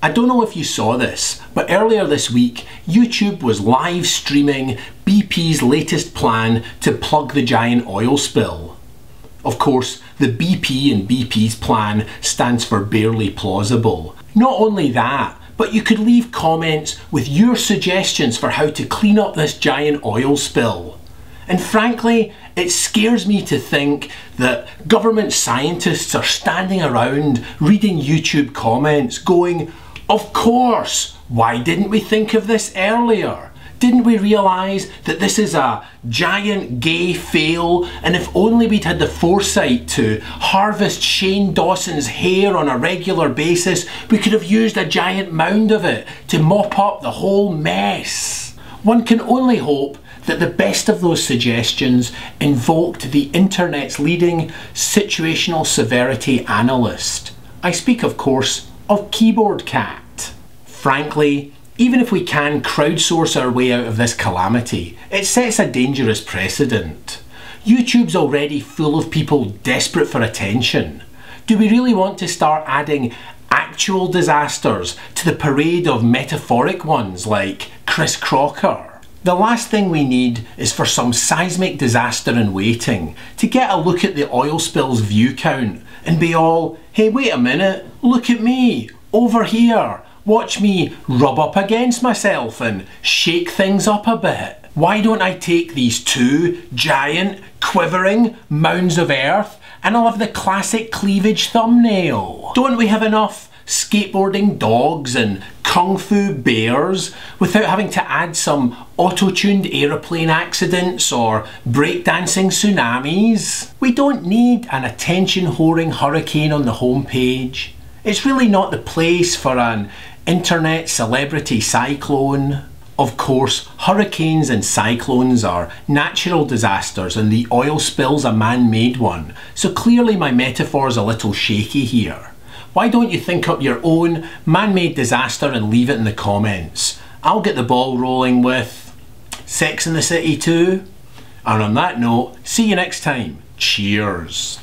I don't know if you saw this, but earlier this week, YouTube was live streaming BP's latest plan to plug the giant oil spill. Of course, the BP in BP's plan stands for barely plausible. Not only that, but you could leave comments with your suggestions for how to clean up this giant oil spill. And frankly, it scares me to think that government scientists are standing around reading YouTube comments going, "Of course, why didn't we think of this earlier? Didn't we realise that this is a giant gay fail, and if only we'd had the foresight to harvest Shane Dawson's hair on a regular basis, we could have used a giant mound of it to mop up the whole mess." One can only hope that the best of those suggestions invoked the internet's leading situational severity analyst. I speak, of course, of Keyboard Cat. Frankly, even if we can crowdsource our way out of this calamity, it sets a dangerous precedent. YouTube's already full of people desperate for attention. Do we really want to start adding actual disasters to the parade of metaphoric ones like Chris Crocker? The last thing we need is for some seismic disaster in waiting to get a look at the oil spill's view count and be all, "Hey, wait a minute, look at me, over here. Watch me rub up against myself and shake things up a bit. Why don't I take these two giant, quivering mounds of earth and I'll have the classic cleavage thumbnail? Don't we have enough skateboarding dogs and kung fu bears without having to add some auto-tuned aeroplane accidents or breakdancing tsunamis? We don't need an attention-whoring hurricane on the homepage. It's really not the place for an internet celebrity cyclone. Of course, hurricanes and cyclones are natural disasters and the oil spill's a man-made one, so clearly my metaphor's a little shaky here. Why don't you think up your own man-made disaster and leave it in the comments? I'll get the ball rolling with Sex and the City 2. And on that note, see you next time. Cheers.